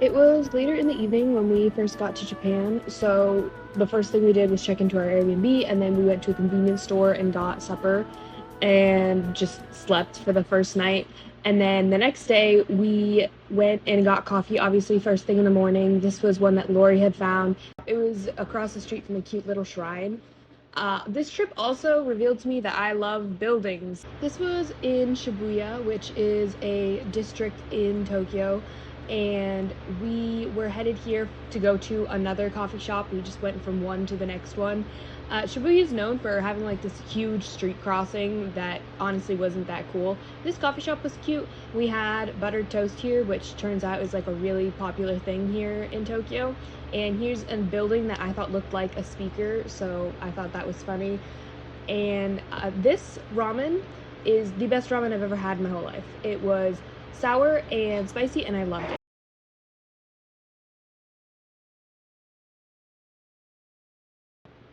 It was later in the evening when we first got to Japan, so the first thing we did was check into our Airbnb, and then we went to a convenience store and got supper and just slept for the first night. And then the next day, we went and got coffee, obviously, first thing in the morning. This was one that Lori had found. It was across the street from a cute little shrine. This trip also revealed to me that I love buildings. This was in Shibuya, which is a district in Tokyo, and we were headed here to go to another coffee shop. We just went from one to the next one. Shibuya is known for having like this huge street crossing that honestly wasn't that cool. This coffee shop was cute. We had buttered toast here, which turns out is like a really popular thing here in Tokyo. And here's a building that I thought looked like a speaker, so I thought that was funny. And this ramen is the best ramen I've ever had in my whole life. It was sour and spicy, and I loved it.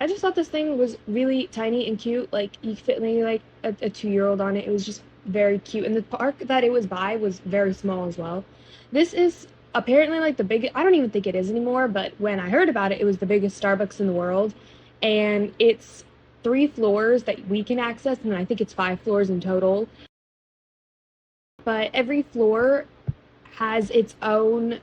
I just thought this thing was really tiny and cute. Like, you could fit maybe like a 2-year-old on it. It was just very cute. And the park that it was by was very small as well. This is apparently like the biggest, I don't even think it is anymore, but when I heard about it, it was the biggest Starbucks in the world. And it's 3 floors that we can access, and I think it's 5 floors in total. But every floor has its own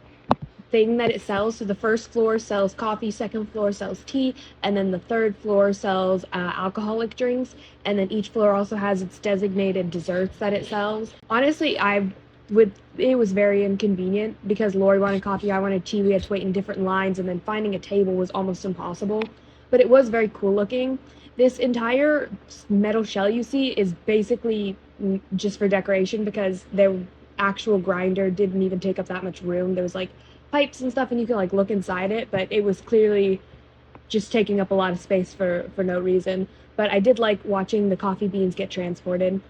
thing that it sells. So the first floor sells coffee, second floor sells tea, and then the third floor sells alcoholic drinks. And then each floor also has its designated desserts that it sells. Honestly, it was very inconvenient because Lori wanted coffee, I wanted tea. We had to wait in different lines, and then finding a table was almost impossible. But it was very cool looking. This entire metal shell you see is basically just for decoration because their actual grinder didn't even take up that much room. There was like pipes and stuff, and you could like look inside it, but it was clearly just taking up a lot of space for no reason. But I did like watching the coffee beans get transported.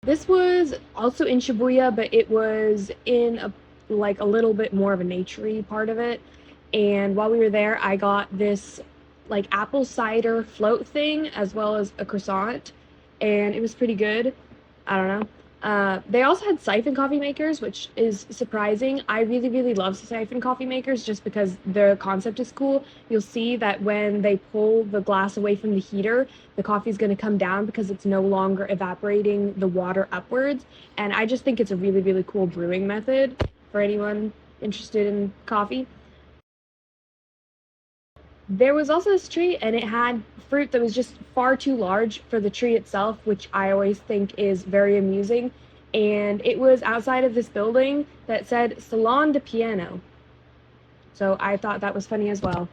This was also in Shibuya, but it was in like a little bit more of a naturey part of it. And while we were there, I got this like apple cider float thing as well as a croissant, and it was pretty good. I don't know. They also had siphon coffee makers, which is surprising. I really, really love siphon coffee makers just because the concept is cool. You'll see that when they pull the glass away from the heater, the coffee is going to come down because it's no longer evaporating the water upwards. And I just think it's a really, really cool brewing method for anyone interested in coffee. There was also this tree, and it had fruit that was just far too large for the tree itself, which I always think is very amusing. And it was outside of this building that said Salon de Piano. So I thought that was funny as well.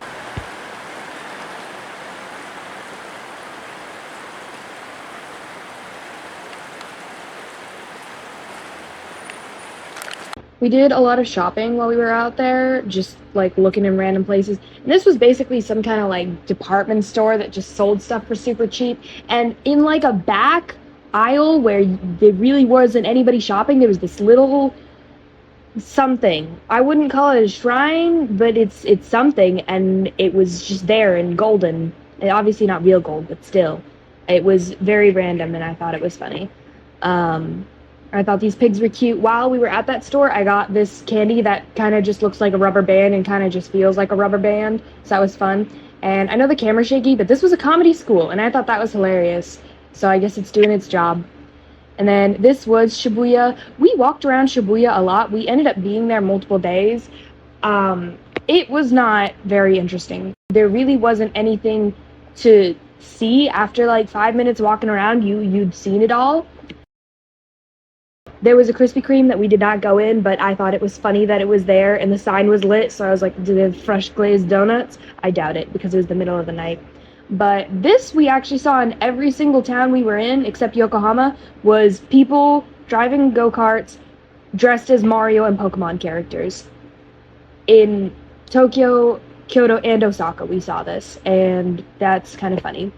We did a lot of shopping while we were out there, just like looking in random places. And this was basically some kind of like department store that just sold stuff for super cheap. And in like a back aisle where there really wasn't anybody shopping, there was this little something. I wouldn't call it a shrine, but it's something, and it was just there in golden. And obviously not real gold, but still. It was very random, and I thought it was funny. I thought these pigs were cute. While we were at that store, I got this candy that kind of just looks like a rubber band and kind of just feels like a rubber band, so that was fun. And I know the camera's shaky, but this was a comedy school, and I thought that was hilarious. So I guess it's doing its job. And then this was Shibuya. We walked around Shibuya a lot. We ended up being there multiple days. It was not very interesting. There really wasn't anything to see after like 5 minutes walking around. You'd seen it all. There was a Krispy Kreme that we did not go in, but I thought it was funny that it was there and the sign was lit, so I was like, do they have fresh glazed donuts? I doubt it because it was the middle of the night. But this we actually saw in every single town we were in, except Yokohama, was people driving go-karts dressed as Mario and Pokemon characters. In Tokyo, Kyoto, and Osaka we saw this, and that's kind of funny.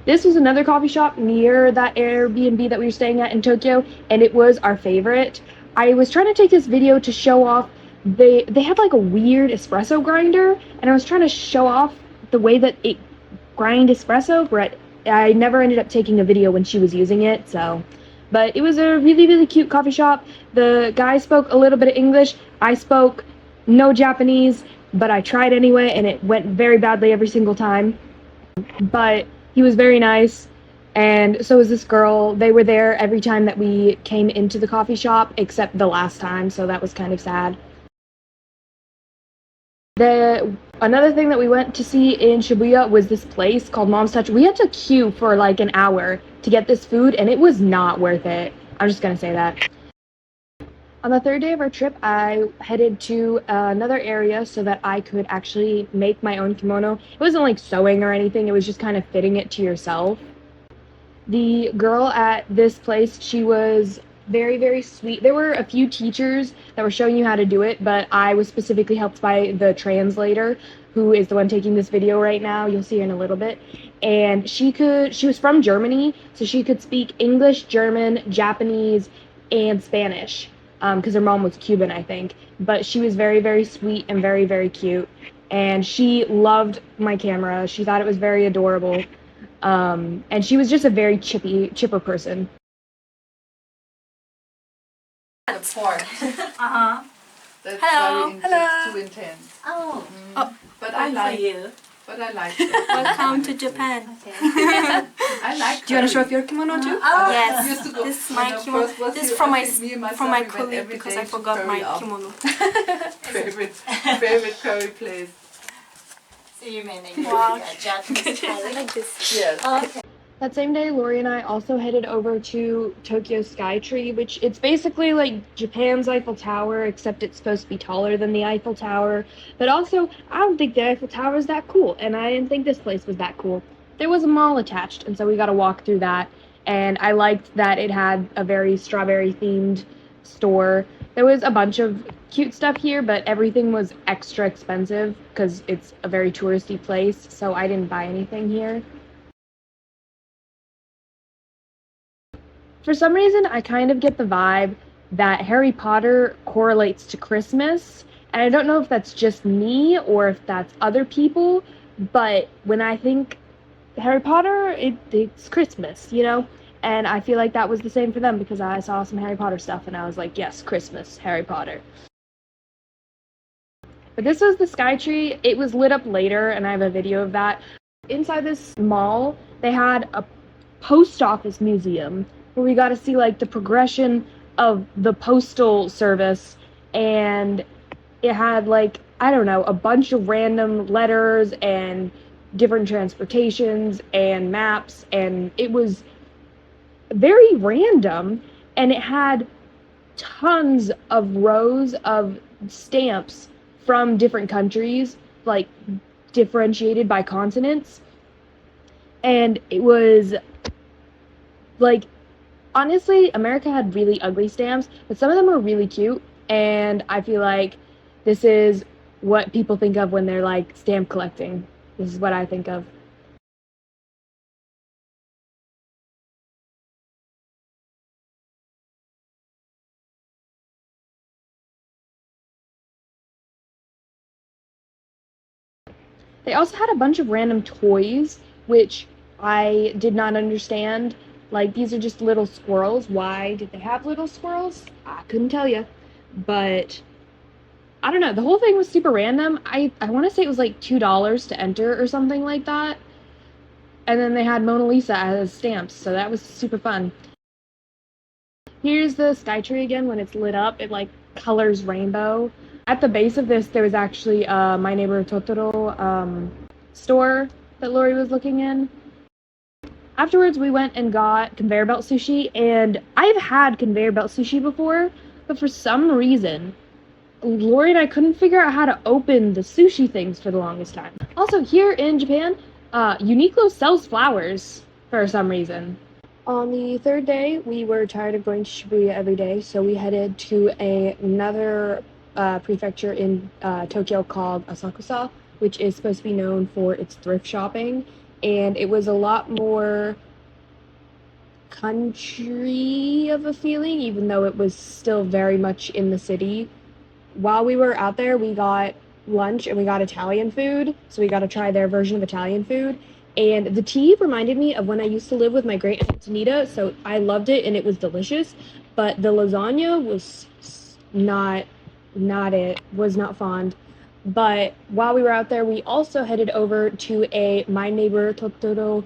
This was another coffee shop near that Airbnb that we were staying at in Tokyo, and it was our favorite. I was trying to take this video to show off, they had like a weird espresso grinder, and I was trying to show off the way that it grind espresso, but I never ended up taking a video when she was using it, so. But it was a really, really cute coffee shop. The guy spoke a little bit of English. I spoke no Japanese, but I tried anyway, and it went very badly every single time. But he was very nice, and so was this girl. They were there every time that we came into the coffee shop, except the last time, so that was kind of sad. Another thing that we went to see in Shibuya was this place called Mom's Touch. We had to queue for like an hour to get this food, and it was not worth it. I'm just gonna say that. On the third day of our trip, I headed to another area so that I could actually make my own kimono. It wasn't like sewing or anything, it was just kind of fitting it to yourself. The girl at this place, she was very, very sweet. There were a few teachers that were showing you how to do it, but I was specifically helped by the translator, who is the one taking this video right now. You'll see her in a little bit. And she was from Germany, so she could speak English, German, Japanese, and Spanish, because her mom was Cuban, I think. But she was very, very sweet and very, very cute. And she loved my camera. She thought it was very adorable. And she was just a very chipper person. The porn. Uh-huh. That's Hello. very Hello. too intense. Oh. But I For like you. But I like it. Welcome to Japan. I like Do you want to show off curry. your kimono too? Oh, Used yes. to go- This is you my know, kimono. first was This is you- from I think me and my son, we went colleague every because day I to forgot curry my up. kimono. favorite curry place. So you mean that you Wow. like Japanese I curry? like this. Yes. Okay. That same day, Lori and I also headed over to Tokyo Skytree, which it's basically like Japan's Eiffel Tower, except it's supposed to be taller than the Eiffel Tower. But also, I don't think the Eiffel Tower is that cool, and I didn't think this place was that cool. There was a mall attached, and so we got to walk through that. And I liked that it had a very strawberry-themed store. There was a bunch of cute stuff here, but everything was extra expensive because it's a very touristy place, so I didn't buy anything here. For some reason, I kind of get the vibe that Harry Potter correlates to Christmas, and I don't know if that's just me or if that's other people, but when I think Harry Potter, it's Christmas, you know? And I feel like that was the same for them because I saw some Harry Potter stuff and I was like, yes, Christmas, Harry Potter. But this was the Skytree. It was lit up later, and I have a video of that. Inside this mall, they had a post office museum where we got to see like the progression of the postal service, and it had like, I don't know, a bunch of random letters and different transportations and maps, and it was very random, and it had tons of rows of stamps from different countries, like differentiated by continents. And it was like, honestly, America had really ugly stamps, but some of them were really cute, and I feel like this is what people think of when they're like stamp collecting. This is what I think of. They also had a bunch of random toys, which I did not understand. Like, these are just little squirrels. Why did they have little squirrels? I couldn't tell you. But I don't know. The whole thing was super random. I want to say it was like $2 to enter or something like that. And then they had Mona Lisa as stamps, so that was super fun. Here's the Skytree again when it's lit up. It like colors rainbow. at the base of this, there was actually My Neighbor Totoro store that Lori was looking in. Afterwards, we went and got conveyor belt sushi, and I've had conveyor belt sushi before, but for some reason, Lori and I couldn't figure out how to open the sushi things for the longest time. Also, here in Japan, Uniqlo sells flowers for some reason. On the third day, we were tired of going to Shibuya every day, so we headed to another prefecture in Tokyo called Asakusa, which is supposed to be known for its thrift shopping, and it was a lot more country of a feeling, even though it was still very much in the city. While we were out there, we got lunch and we got Italian food, so we got to try their version of Italian food. And the tea reminded me of when I used to live with my great aunt Anita, so I loved it and it was delicious. But the lasagna was not it, was not fond. But while we were out there, we also headed over to a My Neighbor Totoro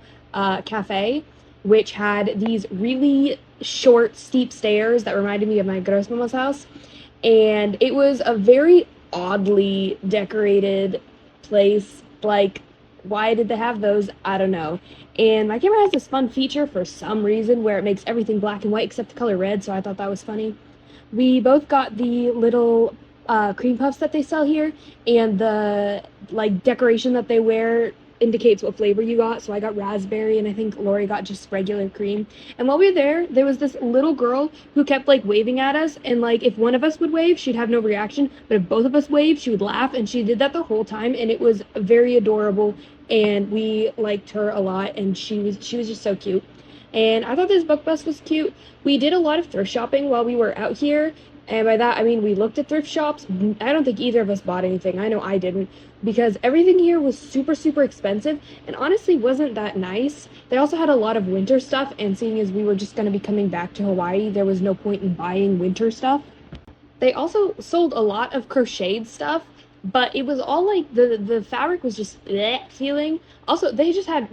cafe, which had these really short, steep stairs that reminded me of my grossmama's house. And it was a very oddly decorated place. Like, why did they have those? I don't know. And my camera has this fun feature for some reason where it makes everything black and white except the color red, so I thought that was funny. We both got the little cream puffs that they sell here, and the like decoration that they wear indicates what flavor you got. So I got raspberry, and I think Lori got just regular cream. And while we were there was this little girl who kept like waving at us, and like if one of us would wave, she'd have no reaction, but if both of us waved, she would laugh, and she did that the whole time, and it was very adorable, and we liked her a lot, and she was just so cute. And I thought this book bus was cute. We did a lot of thrift shopping while we were out here, and by that I mean we looked at thrift shops. I don't think either of us bought anything. I know I didn't, because everything here was super, super expensive and honestly wasn't that nice. They also had a lot of winter stuff, and seeing as we were just going to be coming back to Hawaii, there was no point in buying winter stuff. They also sold a lot of crocheted stuff, but it was all like the fabric was just bleh feeling. Also, they just had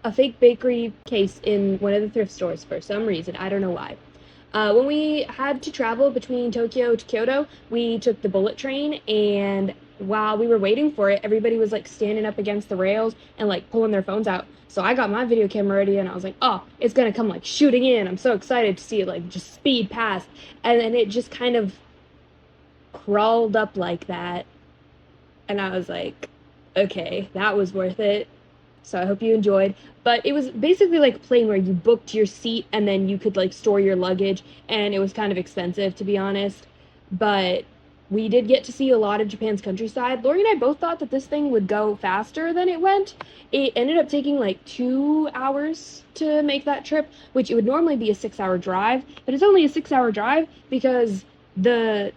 a fake bakery case in one of the thrift stores for some reason. I don't know why. When we had to travel between Tokyo to Kyoto, we took the bullet train, and while we were waiting for it, everybody was like standing up against the rails and like pulling their phones out. So I got my video camera ready, and I was like, oh, it's gonna come like shooting in. I'm so excited to see it like just speed past. And then it just kind of crawled up like that. And I was like, okay, that was worth it. So I hope you enjoyed. But it was basically like a plane where you booked your seat and then you could like store your luggage, and it was kind of expensive, to be honest. But we did get to see a lot of Japan's countryside. Lori and I both thought that this thing would go faster than it went. It ended up taking like 2 hours to make that trip, which it would normally be a 6-hour drive, but it's only a 6-hour drive because the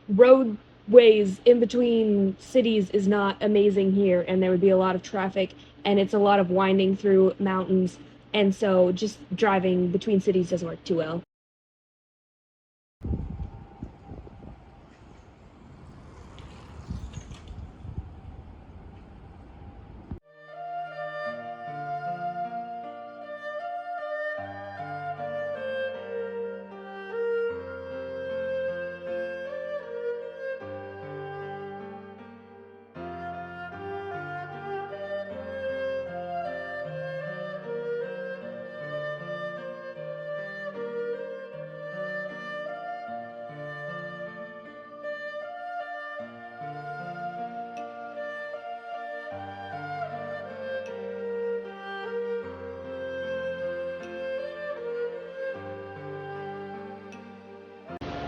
roadways in between cities is not amazing here, and there would be a lot of traffic, and it's a lot of winding through mountains, and so just driving between cities doesn't work too well.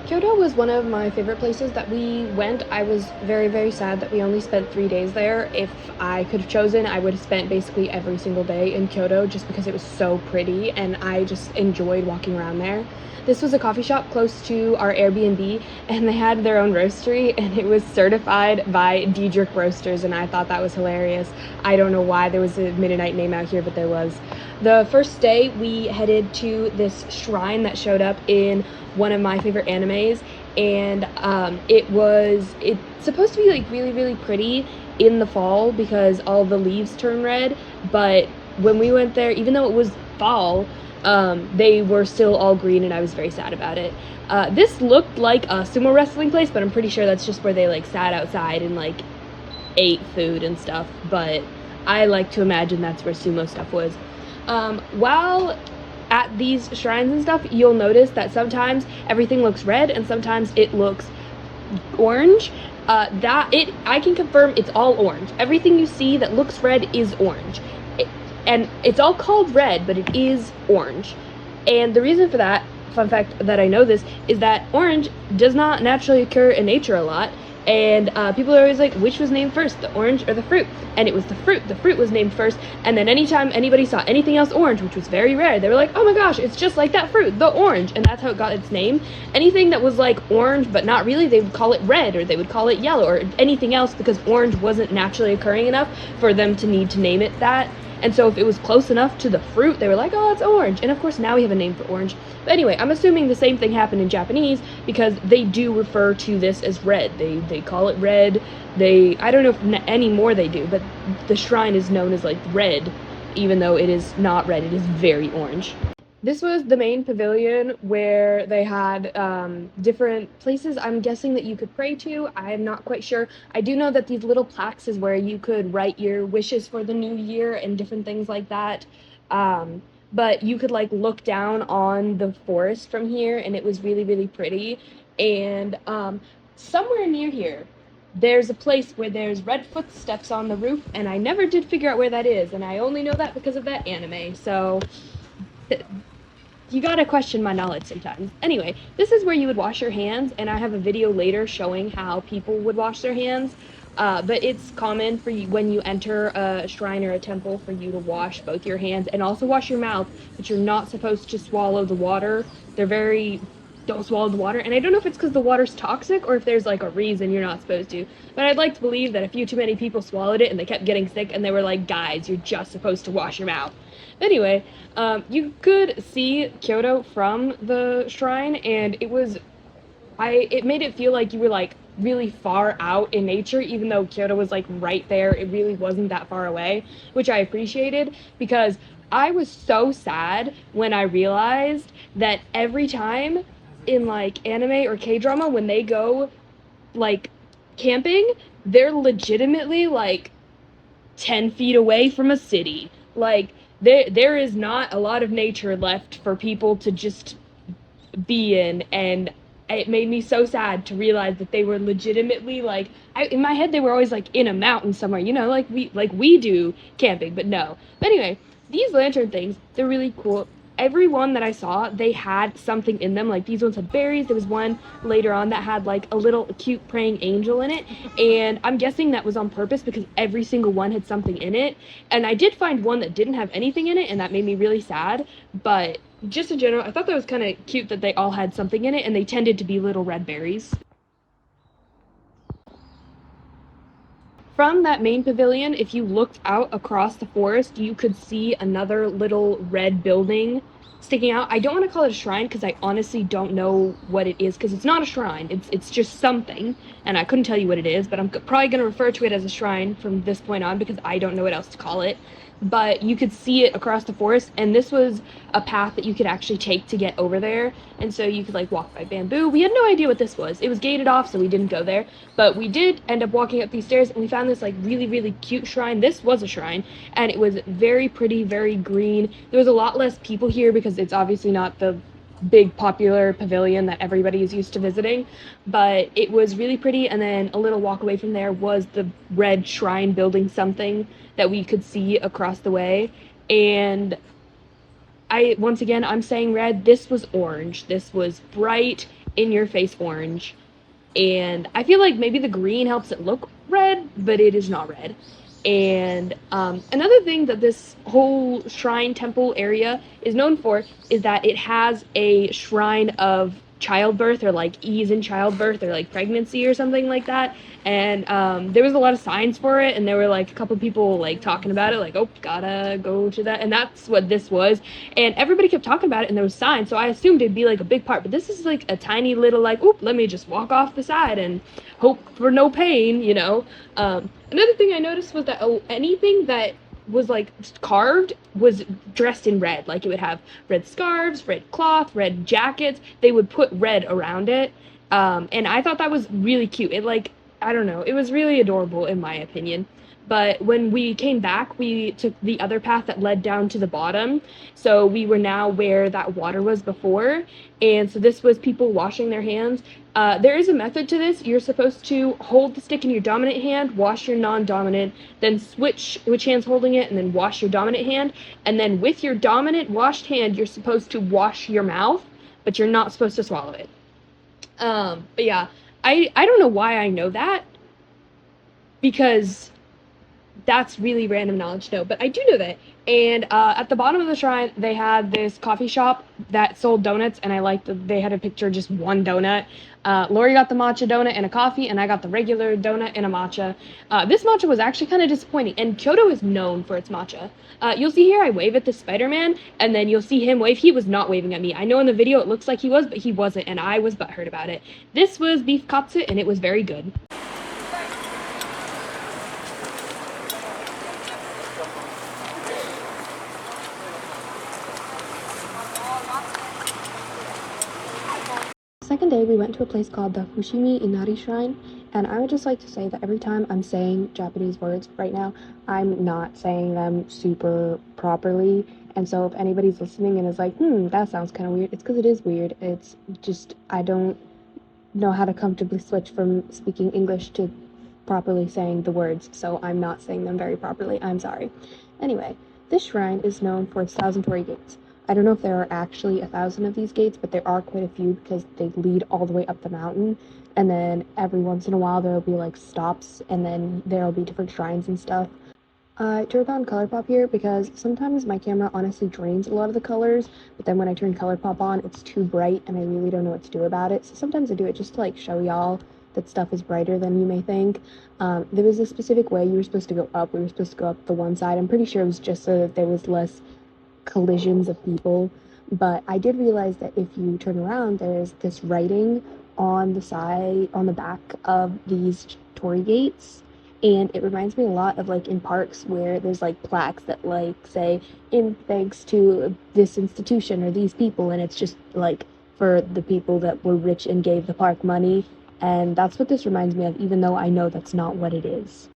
Kyoto was one of my favorite places that we went. I was very, very sad that we only spent 3 days there. If I could have chosen, I would have spent basically every single day in Kyoto just because it was so pretty and I just enjoyed walking around there. This was a coffee shop close to our Airbnb, and they had their own roastery, and it was certified by Diedrich Roasters, and I thought that was hilarious. I don't know why there was a Mennonite name out here, but there was. The first day, we headed to this shrine that showed up in one of my favorite animes, and it's supposed to be like really, really pretty in the fall because all the leaves turn red, but when we went there, even though it was fall, they were still all green, and I was very sad about it. This looked like a sumo wrestling place, but I'm pretty sure that's just where they like sat outside and like ate food and stuff. But I like to imagine that's where sumo stuff was. While at these shrines and stuff, you'll notice that sometimes everything looks red and sometimes it looks orange. I can confirm it's all orange. Everything you see that looks red is orange. And it's all called red, but it is orange. And the reason for that, fun fact that I know this, is that orange does not naturally occur in nature a lot. And people are always like, which was named first, the orange or the fruit? And it was the fruit. The fruit was named first. And then anytime anybody saw anything else orange, which was very rare, they were like, oh my gosh, it's just like that fruit, the orange. And that's how it got its name. Anything that was like orange, but not really, they would call it red, or they would call it yellow, or anything else, because orange wasn't naturally occurring enough for them to need to name it that. And so if it was close enough to the fruit, they were like, oh, it's orange. And of course, now we have a name for orange. But anyway, I'm assuming the same thing happened in Japanese, because they do refer to this as red. They call it red. I don't know if anymore they do, but the shrine is known as like red, even though it is not red. It is very orange. This was the main pavilion where they had different places I'm guessing that you could pray to. I'm not quite sure. I do know that these little plaques is where you could write your wishes for the new year and different things like that. But you could like look down on the forest from here, and it was really, really pretty. And somewhere near here, there's a place where there's red footsteps on the roof, and I never did figure out where that is, and I only know that because of that anime. So you gotta question my knowledge sometimes. Anyway, this is where you would wash your hands, and I have a video later showing how people would wash their hands. But it's common for you, when you enter a shrine or a temple, for you to wash both your hands and also wash your mouth, but you're not supposed to swallow the water. Don't swallow the water, and I don't know if it's because the water's toxic or if there's like a reason you're not supposed to, but I'd like to believe that a few too many people swallowed it and they kept getting sick, and they were like, guys, you're just supposed to wash your mouth. Anyway, you could see Kyoto from the shrine, and it made it feel like you were like really far out in nature, even though Kyoto was like right there. It really wasn't that far away, which I appreciated, because I was so sad when I realized that every time in like anime or K-drama, when they go like camping, they're legitimately like 10 feet away from a city. Like there is not a lot of nature left for people to just be in, and it made me so sad to realize that they were legitimately like, in my head they were always like in a mountain somewhere, you know, like we do camping, but no. But anyway, these lantern things, they're really cool. Every one that I saw, they had something in them. Like these ones had berries. There was one later on that had like a little cute praying angel in it, and I'm guessing that was on purpose because every single one had something in it. And I did find one that didn't have anything in it, and that made me really sad. But just in general, I thought that was kind of cute that they all had something in it, and they tended to be little red berries. From that main pavilion, if you looked out across the forest, you could see another little red building sticking out. I don't want to call it a shrine because I honestly don't know what it is, because it's not a shrine. It's just something, and I couldn't tell you what it is, but I'm probably going to refer to it as a shrine from this point on because I don't know what else to call it. But you could see it across the forest, and this was a path that you could actually take to get over there, and so you could like walk by bamboo. We had no idea what this was. It was gated off, so we didn't go there, but we did end up walking up these stairs, and we found this like really, really cute shrine. This was a shrine, and it was very pretty, very green. There was a lot less people here because it's obviously not the big popular pavilion that everybody is used to visiting, but it was really pretty. And then a little walk away from there was the red shrine building something that we could see across the way. And once again, I'm saying red. This was orange. This was bright in your face orange, and I feel like maybe the green helps it look red, but it is not red. And another thing that this whole shrine temple area is known for is that it has a shrine of childbirth, or like ease in childbirth, or like pregnancy or something like that. And there was a lot of signs for it, and there were like a couple people like talking about it, like, oh, gotta go to that. And that's what this was, and everybody kept talking about it, and there was signs, so I assumed it'd be like a big part, but this is like a tiny little like, oop, let me just walk off the side and hope for no pain, you know. Another thing I noticed was that anything that was like carved was dressed in red. Like it would have red scarves, red cloth, red jackets. They would put red around it. And I thought that was really cute. It like, I don't know, it was really adorable in my opinion. But when we came back, we took the other path that led down to the bottom. So we were now where that water was before. And so this was people washing their hands. There is a method to this. You're supposed to hold the stick in your dominant hand, wash your non-dominant, then switch which hand's holding it, and then wash your dominant hand. And then with your dominant washed hand, you're supposed to wash your mouth, but you're not supposed to swallow it. But yeah, I don't know why I know that, because that's really random knowledge to know, but I do know that. And at the bottom of the shrine, they had this coffee shop that sold donuts, and I liked that they had a picture of just one donut. Lori got the matcha donut and a coffee, and I got the regular donut and a matcha. This matcha was actually kind of disappointing, and Kyoto is known for its matcha. You'll see here I wave at the Spider-Man, and then you'll see him wave. He was not waving at me. I know in the video it looks like he was, but he wasn't, and I was butthurt about it. This was beef katsu, and it was very good. Second day, we went to a place called the Fushimi Inari Shrine, and I would just like to say that every time I'm saying Japanese words right now, I'm not saying them super properly. And so if anybody's listening and is like, that sounds kind of weird, it's because it is weird. It's just, I don't know how to comfortably switch from speaking English to properly saying the words, so I'm not saying them very properly. I'm sorry. Anyway, this shrine is known for its 1,000 torii gates. I don't know if there are actually 1,000 of these gates, but there are quite a few because they lead all the way up the mountain. And then every once in a while there will be like stops, and then there will be different shrines and stuff. I turned on ColourPop here because sometimes my camera honestly drains a lot of the colors, but then when I turn ColourPop on, it's too bright and I really don't know what to do about it. So sometimes I do it just to like show y'all that stuff is brighter than you may think. There was a specific way you were supposed to go up. We were supposed to go up the one side. I'm pretty sure it was just so that there was less collisions of people, but I did realize that if you turn around, there's this writing on the side, on the back of these torii gates, and it reminds me a lot of like in parks where there's like plaques that like say in thanks to this institution or these people, and it's just like for the people that were rich and gave the park money. And that's what this reminds me of, even though I know that's not what it is.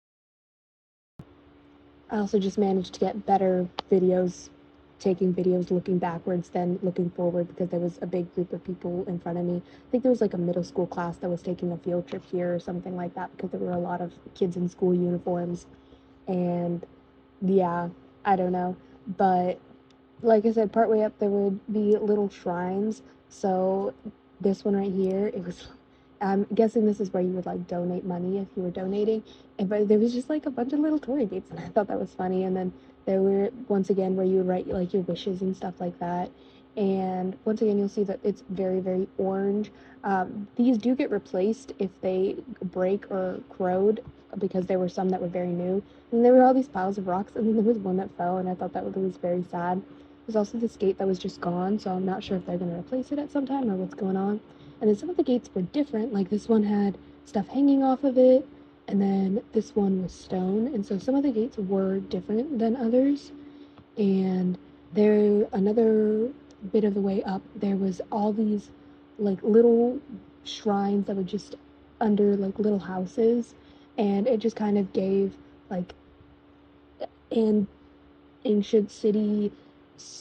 I also just managed to get better videos, taking videos looking backwards than looking forward, because there was a big group of people in front of me. I think there was like a middle school class that was taking a field trip here or something like that, because there were a lot of kids in school uniforms. And yeah, I don't know. But like I said, partway up there would be little shrines. So this one right here, it was, I'm guessing this is where you would like donate money if you were donating. But there was just like a bunch of little torii gates, and I thought that was funny. And then there were, once again, where you would write like your wishes and stuff like that. And once again, you'll see that it's very, very orange. These do get replaced if they break or corrode, because there were some that were very new. And there were all these piles of rocks, and then there was one that fell, and I thought that was very sad. There's also this gate that was just gone, so I'm not sure if they're going to replace it at some time or what's going on. And then some of the gates were different, like this one had stuff hanging off of it, and then this one was stone, and so some of the gates were different than others. And there, another bit of the way up, there was all these like little shrines that were just under like little houses, and it just kind of gave like an ancient city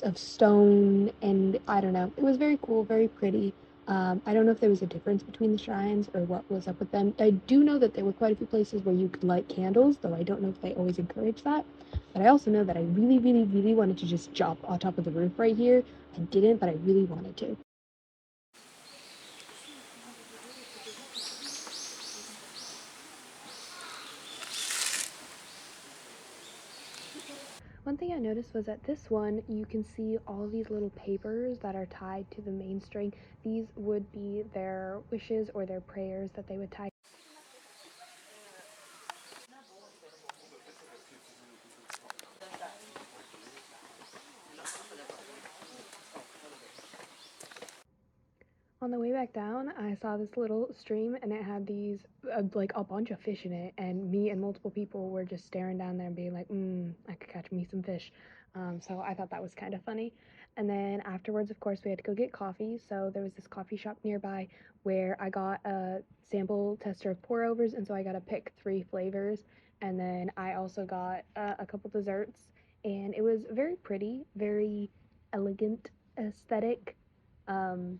of stone, and I don't know, it was very cool, very pretty. I don't know if there was a difference between the shrines or what was up with them. I do know that there were quite a few places where you could light candles, though I don't know if they always encourage that. But I also know that I really, really, really wanted to just jump on top of the roof right here. I didn't, but I really wanted to. One thing I noticed was that this one, you can see all these little papers that are tied to the main string. These would be their wishes or their prayers that they would tie. On the way back down, I saw this little stream and it had these, like a bunch of fish in it, and me and multiple people were just staring down there and being like, I could catch me some fish. So I thought that was kind of funny. And then afterwards, of course, we had to go get coffee. So there was this coffee shop nearby where I got a sample tester of pour overs, and so I got to pick 3 flavors. And then I also got a couple desserts, and it was very pretty, very elegant aesthetic. Um,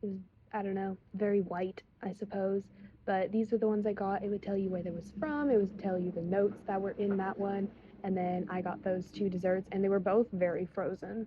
it was, I don't know, very white, I suppose. But these are the ones I got. It would tell you where it was from, it would tell you the notes that were in that one. And then I got those 2 desserts, and they were both very frozen.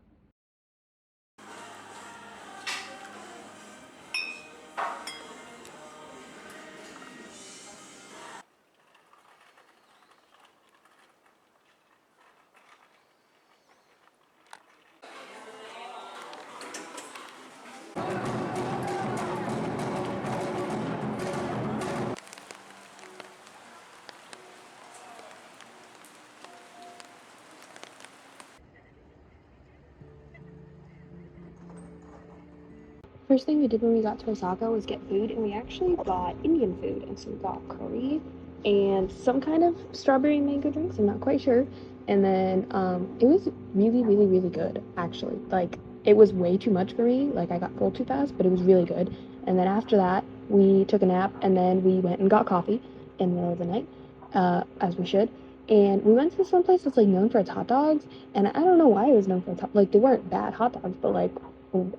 First thing we did when we got to Osaka was get food, and we actually got Indian food. And so we got curry and some kind of strawberry mango drinks. I'm not quite sure. And then it was really, really, really good, actually. Like, it was way too much for me. Like, I got full too fast, but it was really good. And then after that, we took a nap, and then we went and got coffee in the middle of the night, as we should. And we went to this one place that's like known for its hot dogs, and I don't know why it was known for its like they weren't bad hot dogs, but like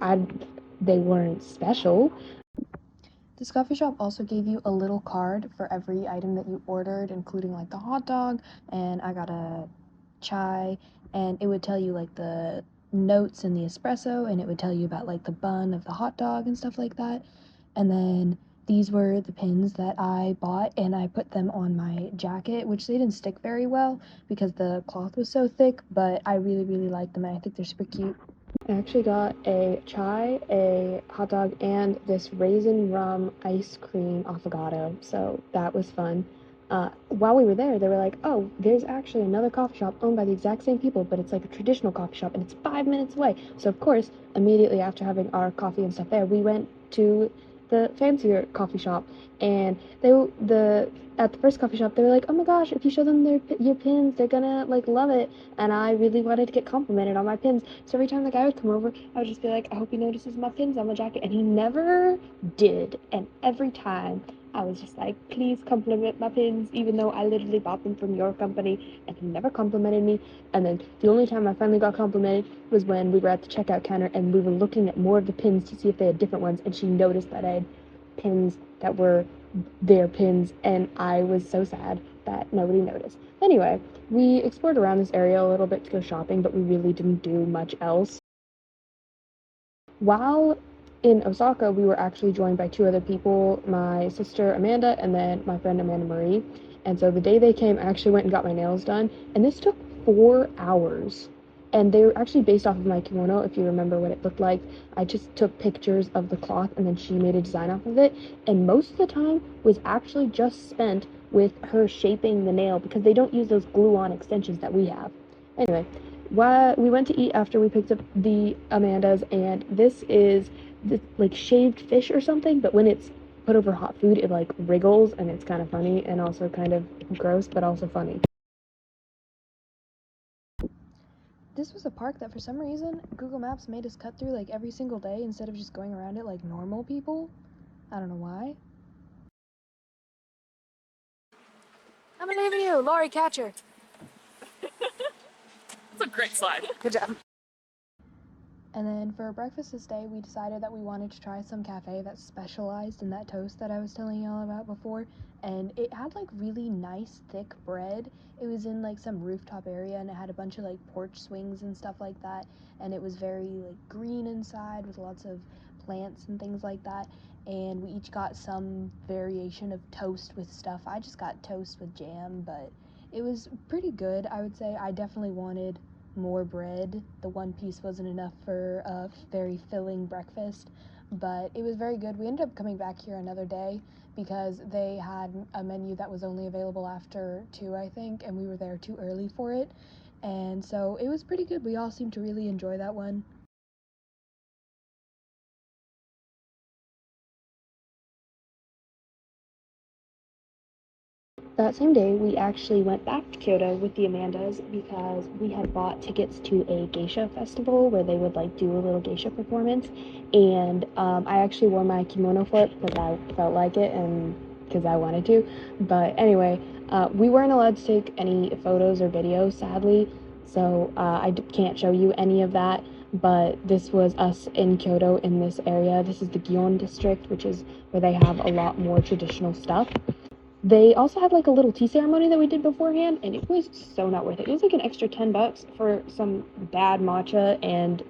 I they weren't special. This coffee shop also gave you a little card for every item that you ordered, including like the hot dog, and I got a chai, and it would tell you like the notes in the espresso, and it would tell you about like the bun of the hot dog and stuff like that. And then these were the pins that I bought, and I put them on my jacket, which they didn't stick very well because the cloth was so thick, but I really, really like them, and I think they're super cute. I actually got a chai, a hot dog, and this raisin rum ice cream affogato, so that was fun. While we were there, they were like, oh, there's actually another coffee shop owned by the exact same people, but it's like a traditional coffee shop, and it's 5 minutes away. So, of course, immediately after having our coffee and stuff there, we went to the fancier coffee shop, and at the first coffee shop, they were like, oh my gosh, if you show them your pins, they're gonna like love it. And I really wanted to get complimented on my pins, so every time the guy would come over, I would just be like, I hope he notices my pins on my jacket, and he never did. And every time I was just like, please compliment my pins, even though I literally bought them from your company, and he never complimented me. And then the only time I finally got complimented was when we were at the checkout counter and we were looking at more of the pins to see if they had different ones, and she noticed that I had pins that were their pins, and I was so sad that nobody noticed. Anyway, we explored around this area a little bit to go shopping, but we really didn't do much else. While in Osaka, we were actually joined by 2 other people, my sister Amanda and then my friend Amanda Marie. And so the day they came, I actually went and got my nails done, and this took 4 hours. And they were actually based off of my kimono, if you remember what it looked like. I just took pictures of the cloth, and then she made a design off of it. And most of the time was actually just spent with her shaping the nail, because they don't use those glue-on extensions that we have. Anyway, we went to eat after we picked up the Amandas, and this is like shaved fish or something, but when it's put over hot food, it like wriggles, and it's kind of funny and also kind of gross, but also funny. This was a park that for some reason Google Maps made us cut through like every single day instead of just going around it like normal people. I don't know why. I'm leaving you, Laurie Catcher. It's a great slide. Good job. And then for breakfast this day, we decided that we wanted to try some cafe that specialized in that toast that I was telling y'all about before. And it had like really nice thick bread. It was in like some rooftop area, and it had a bunch of like porch swings and stuff like that. And it was very like green inside with lots of plants and things like that. And we each got some variation of toast with stuff. I just got toast with jam, but it was pretty good, I would say. I definitely wanted more bread. The one piece wasn't enough for a very filling breakfast, but it was very good. We ended up coming back here another day because they had a menu that was only available after 2, I think, and we were there too early for it. And so it was pretty good. We all seemed to really enjoy that one. That same day, we actually went back to Kyoto with the Amandas because we had bought tickets to a geisha festival where they would like do a little geisha performance, and I actually wore my kimono for it because I felt like it and because I wanted to. But anyway, we weren't allowed to take any photos or videos, sadly, so can't show you any of that. But this was us in Kyoto in this area. This is the Gion district, which is where they have a lot more traditional stuff. They also had like a little tea ceremony that we did beforehand, and it was so not worth it. It was like an extra $10 for some bad matcha and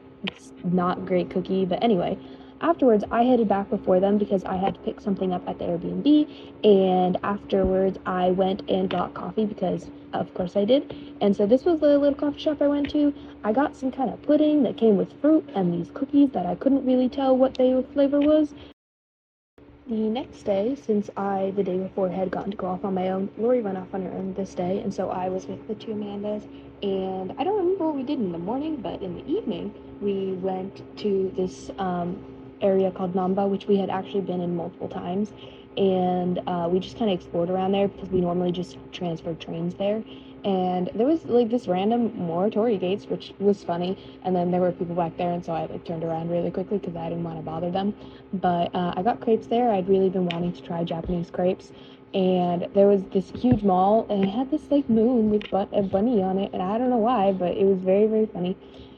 not great cookie. But anyway, afterwards I headed back before them because I had to pick something up at the Airbnb, and afterwards I went and got coffee because of course I did. And so this was the little coffee shop I went to. I got some kind of pudding that came with fruit and these cookies that I couldn't really tell what the flavor was. The next day, since I, the day before, had gotten to go off on my own, Lori went off on her own this day, and so I was with the two Amandas, and I don't remember what we did in the morning, but in the evening, we went to this area called Namba, which we had actually been in multiple times, and we just kind of explored around there because we normally just transferred trains there. And there was like this random Moritori gates, which was funny, and then there were people back there, and so I like turned around really quickly because I didn't want to bother them. But I got crepes there. I'd really been wanting to try Japanese crepes, and there was this huge mall, and it had this like moon with a bunny on it, and I don't know why, but it was very, very funny.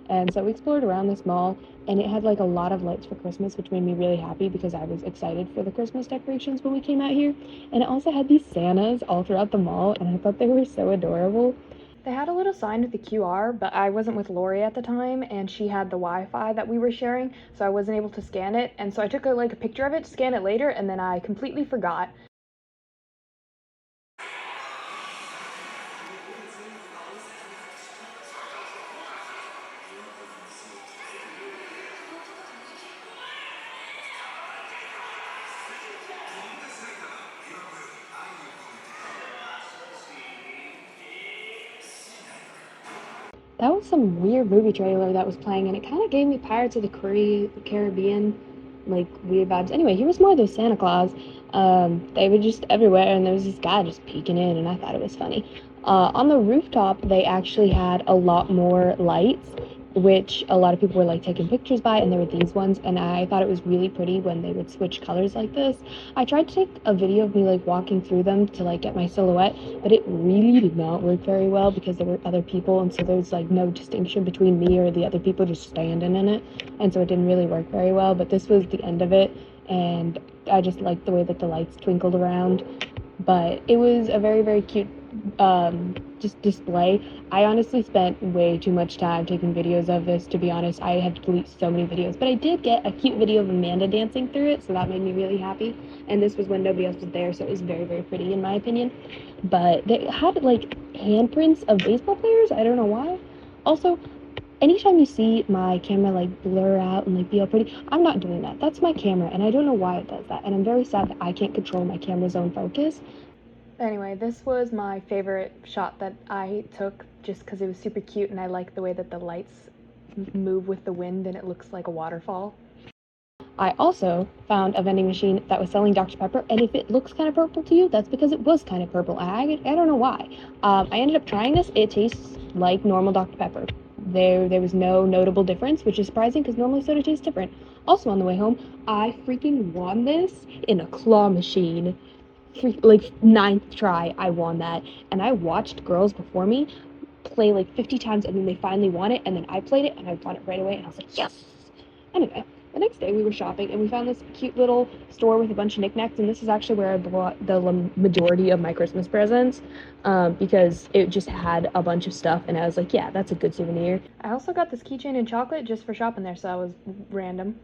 And so we explored around this mall, and it had like a lot of lights for Christmas, which made me really happy because I was excited for the Christmas decorations when we came out here. And it also had these Santas all throughout the mall, and I thought they were so adorable. They had a little sign with the QR, but I wasn't with Lori at the time, and she had the Wi-Fi that we were sharing, so I wasn't able to scan it. And so I took a picture of it to scan it later, and then I completely forgot. That was some weird movie trailer that was playing, and it kind of gave me Pirates of the Caribbean, like, weird vibes. Anyway, here was more of those Santa Claus. They were just everywhere, and there was this guy just peeking in, and I thought it was funny. On the rooftop, they actually had a lot more lights, which a lot of people were, like, taking pictures by, and there were these ones, and I thought it was really pretty when they would switch colors like this. I tried to take a video of me, like, walking through them to, like, get my silhouette, but it really did not work very well because there were other people, and so there's, like, no distinction between me or the other people just standing in it, and so it didn't really work very well. But this was the end of it, and I just liked the way that the lights twinkled around. But it was a very, very cute just display. I honestly spent way too much time taking videos of this, to be honest. I had to delete so many videos, but I did get a cute video of Amanda dancing through it, so that made me really happy. And this was when nobody else was there, so it was very, very pretty in my opinion. But they had like handprints of baseball players. I don't know why. Also, anytime you see my camera like blur out and like be all pretty, I'm not doing that. That's my camera, and I don't know why it does that, and I'm very sad that I can't control my camera's own focus. Anyway, this was my favorite shot that I took just because it was super cute, and I like the way that the lights move with the wind and it looks like a waterfall. I also found a vending machine that was selling Dr. Pepper, and if it looks kind of purple to you, that's because it was kind of purple. I don't know why. I ended up trying this. It tastes like normal Dr. Pepper. There was no notable difference, which is surprising because normally soda tastes different. Also on the way home, I freaking won this in a claw machine. Like 9th try, I won that, and I watched girls before me play like 50 times, and then they finally won it, and then I played it, and I won it right away, and I was like, yes! Anyway, the next day we were shopping, and we found this cute little store with a bunch of knickknacks, and this is actually where I bought the majority of my Christmas presents, because it just had a bunch of stuff, and I was like, yeah, that's a good souvenir. I also got this keychain in chocolate just for shopping there, so that was random.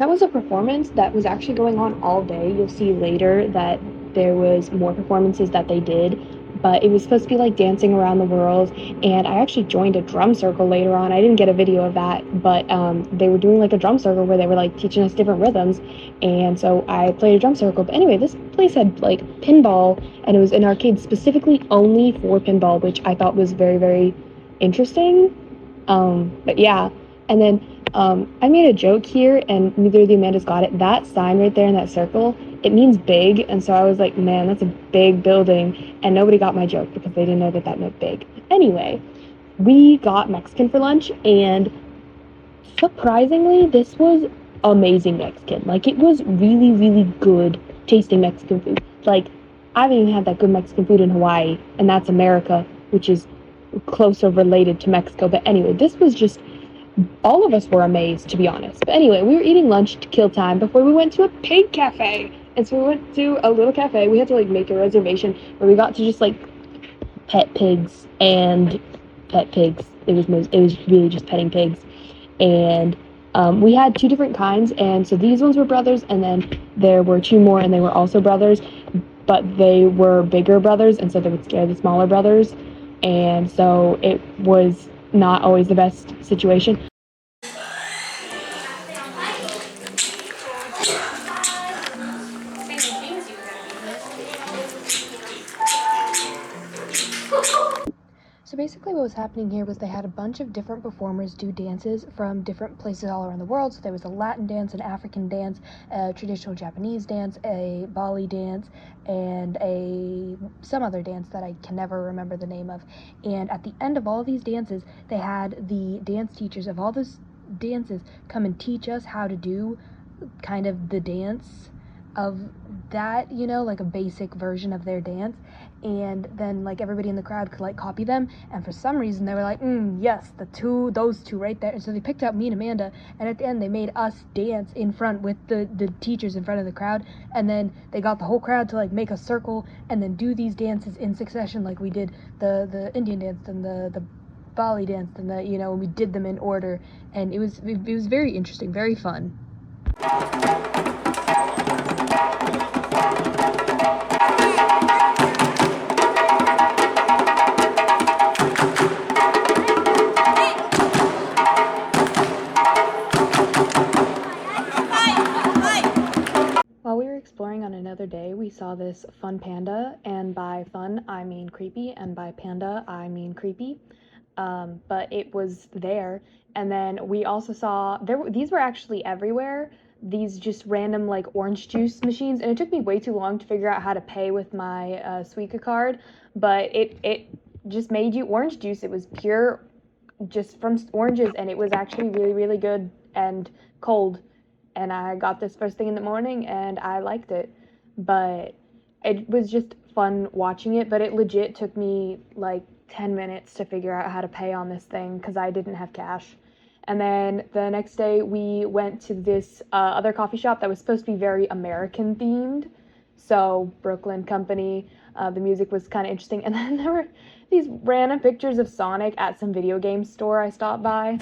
That was a performance that was actually going on all day. You'll see later that there was more performances that they did, but it was supposed to be like dancing around the world. And I actually joined a drum circle later on. I didn't get a video of that, but they were doing like a drum circle where they were like teaching us different rhythms. And so I played a drum circle. But anyway, this place had like pinball, and it was an arcade specifically only for pinball, which I thought was very, very interesting. But yeah, and then I made a joke here, and neither of the Amandas got it. That sign right there in that circle, it means big, and so I was like, man, that's a big building, and nobody got my joke because they didn't know that that meant big. Anyway, we got Mexican for lunch, and surprisingly, this was amazing Mexican. Like, it was really, really good tasting Mexican food. Like, I haven't even had that good Mexican food in Hawaii, and that's America, which is closer related to Mexico. But anyway, this was just, all of us were amazed, to be honest. But anyway, we were eating lunch to kill time before we went to a pig cafe. And so we went to a little cafe. We had to like make a reservation where we got to just like pet pigs and pet pigs. It was really just petting pigs. And we had two different kinds, and so these ones were brothers, and then there were two more, and they were also brothers, but they were bigger brothers, and so they would scare the smaller brothers, and so it was not always the best situation. So basically what was happening here was they had a bunch of different performers do dances from different places all around the world. So there was a Latin dance, an African dance, a traditional Japanese dance, a Bali dance, and some other dance that I can never remember the name of. And at the end of all of these dances, they had the dance teachers of all those dances come and teach us how to do kind of the dance of that, you know, like a basic version of their dance. And then like everybody in the crowd could like copy them, and for some reason they were like, yes, those two right there. And so they picked out me and Amanda, and at the end they made us dance in front with the teachers in front of the crowd, and then they got the whole crowd to like make a circle and then do these dances in succession, like we did the Indian dance and the Bali dance, and and we did them in order, and it was very interesting, very fun. While we were exploring on another day, we saw this fun panda, and by fun, I mean creepy, and by panda, I mean creepy. But it was there, and then we also saw, these were actually everywhere, these just random like orange juice machines, and it took me way too long to figure out how to pay with my Suica card, but it just made you orange juice. It was pure, just from oranges, and it was actually really, really good and cold. And I got this first thing in the morning, and I liked it. But it was just fun watching it, but it legit took me like 10 minutes to figure out how to pay on this thing because I didn't have cash. And then the next day, we went to this other coffee shop that was supposed to be very American themed. So, Brooklyn Company, the music was kind of interesting. And then there were these random pictures of Sonic at some video game store I stopped by.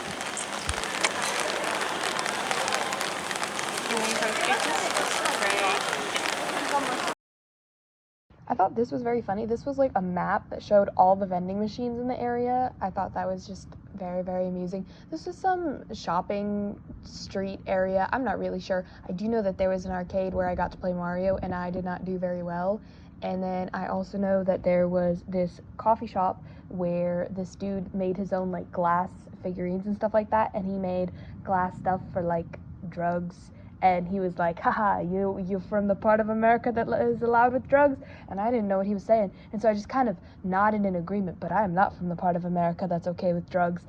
I thought this was very funny. This was like a map that showed all the vending machines in the area. I thought that was just very, very amusing. This is some shopping street area. I'm not really sure. I do know that there was an arcade where I got to play Mario, and I did not do very well. And then I also know that there was this coffee shop where this dude made his own like glass figurines and stuff like that, and he made glass stuff for like drugs. And he was like, haha, you're from the part of America that is allowed with drugs? And I didn't know what he was saying. And so I just kind of nodded in agreement, but I am not from the part of America that's okay with drugs.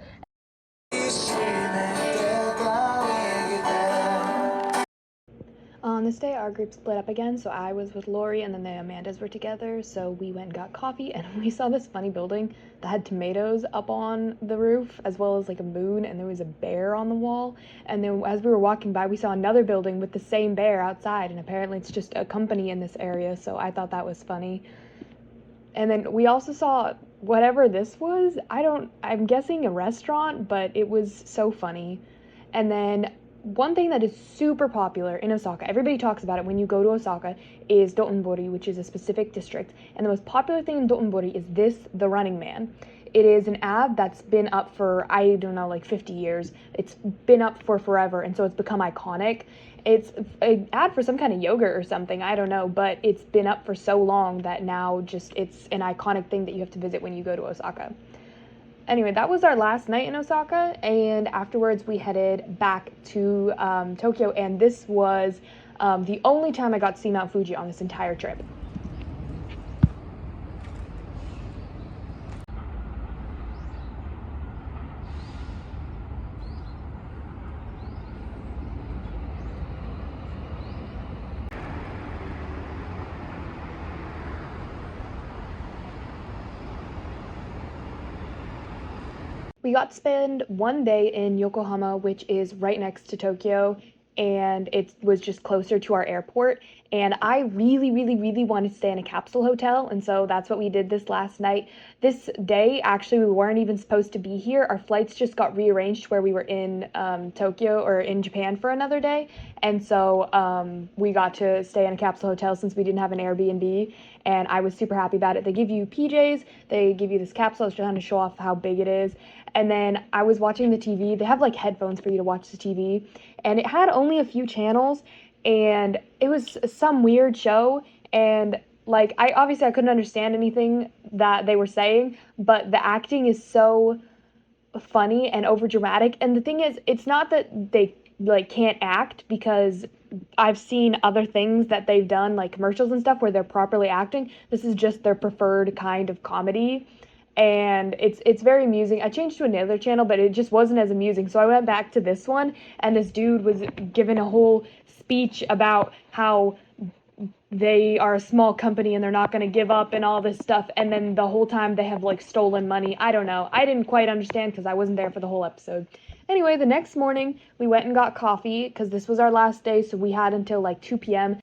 On this day, our group split up again, so I was with Lori, and then the Amandas were together, so we went and got coffee, and we saw this funny building that had tomatoes up on the roof, as well as like a moon, and there was a bear on the wall, and then as we were walking by, we saw another building with the same bear outside, and apparently it's just a company in this area, so I thought that was funny. And then we also saw whatever this was, I'm guessing a restaurant, but it was so funny. And then one thing that is super popular in Osaka, everybody talks about it when you go to Osaka, is Dotonbori, which is a specific district. And the most popular thing in Dotonbori is this, The Running Man. It is an ad that's been up for, I don't know, like 50 years. It's been up for forever, and so it's become iconic. It's an ad for some kind of yogurt or something, I don't know, but it's been up for so long that now just it's an iconic thing that you have to visit when you go to Osaka. Anyway, that was our last night in Osaka, and afterwards we headed back to Tokyo, and this was the only time I got to see Mount Fuji on this entire trip. We got to spend one day in Yokohama, which is right next to Tokyo, and it was just closer to our airport. And I really, really, really wanted to stay in a capsule hotel, and so that's what we did this last night. This day, actually, we weren't even supposed to be here. Our flights just got rearranged where we were in Tokyo or in Japan for another day, and so we got to stay in a capsule hotel since we didn't have an Airbnb, and I was super happy about it. They give you PJs, they give you this capsule. I was trying to show off how big it is. And then I was watching the TV. They have like headphones for you to watch the TV, and it had only a few channels, and it was some weird show, and like I couldn't understand anything that they were saying, but the acting is so funny and over dramatic. And the thing is, it's not that they like can't act, because I've seen other things that they've done, like commercials and stuff, where they're properly acting. This is just their preferred kind of comedy, and it's very amusing. I changed to another channel, but it just wasn't as amusing, so I went back to this one, and this dude was giving a whole speech about how they are a small company and they're not going to give up and all this stuff, and then the whole time they have like stolen money. I don't know. I didn't quite understand because I wasn't there for the whole episode. Anyway, the next morning we went and got coffee because this was our last day, so we had until like 2 p.m.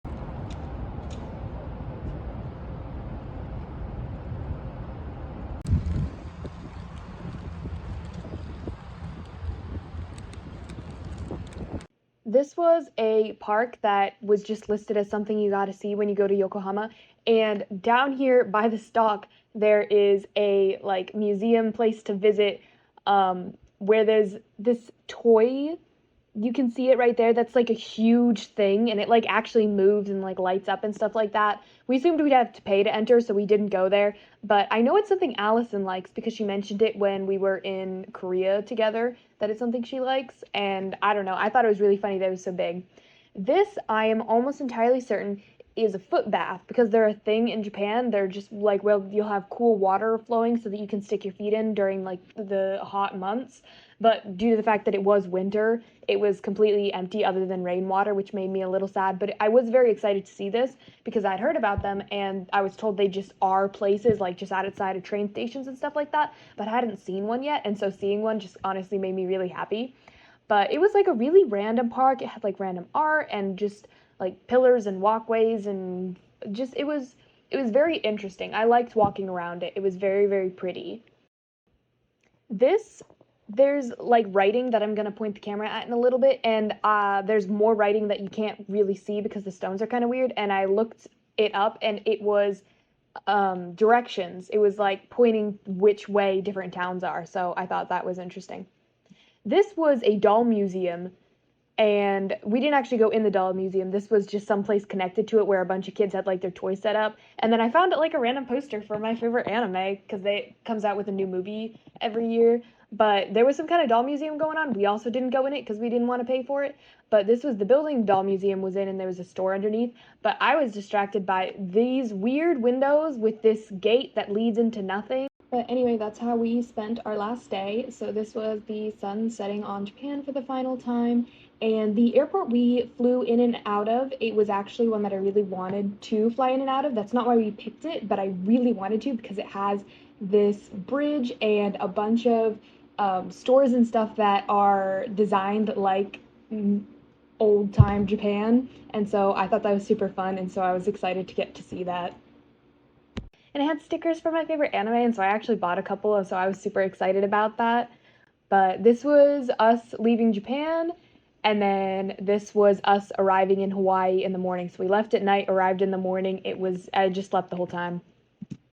This was a park that was just listed as something you got to see when you go to Yokohama. And down here by the Stock, there is a like museum place to visit, where there's this toy. You can see it right there. That's like a huge thing, and it like actually moves and like lights up and stuff like that. We assumed we'd have to pay to enter, so we didn't go there. But I know it's something Allison likes because she mentioned it when we were in Korea together, that it's something she likes. And I don't know, I thought it was really funny that it was so big. This, I am almost entirely certain, is a foot bath, because they're a thing in Japan. They're just like, well, you'll have cool water flowing so that you can stick your feet in during like the hot months. But due to the fact that it was winter, it was completely empty other than rainwater, which made me a little sad. But I was very excited to see this because I'd heard about them, and I was told they just are places like just outside of train stations and stuff like that, but I hadn't seen one yet, and so seeing one just honestly made me really happy. But it was like a really random park. It had like random art and just like pillars and walkways, and just it was very interesting. I liked walking around it. It was very, very pretty. There's like writing that I'm going to point the camera at in a little bit, and there's more writing that you can't really see because the stones are kind of weird, and I looked it up, and it was directions. It was like pointing which way different towns are, so I thought that was interesting. This was a doll museum, and we didn't actually go in the doll museum. This was just someplace connected to it where a bunch of kids had like their toys set up, and then I found it like a random poster for my favorite anime, because it comes out with a new movie every year. But there was some kind of doll museum going on. We also didn't go in it because we didn't want to pay for it. But this was the building the doll museum was in, and there was a store underneath. But I was distracted by these weird windows with this gate that leads into nothing. But anyway, that's how we spent our last day. So this was the sun setting on Japan for the final time. And the airport we flew in and out of, it was actually one that I really wanted to fly in and out of. That's not why we picked it, but I really wanted to because it has this bridge and a bunch of stores and stuff that are designed like old time Japan, and so I thought that was super fun, and so I was excited to get to see that. And it had stickers for my favorite anime, and so I actually bought a couple, and so I was super excited about that. But this was us leaving Japan, And then this was us arriving in Hawaii in the morning. So we left at night, arrived in the morning. I just slept the whole time.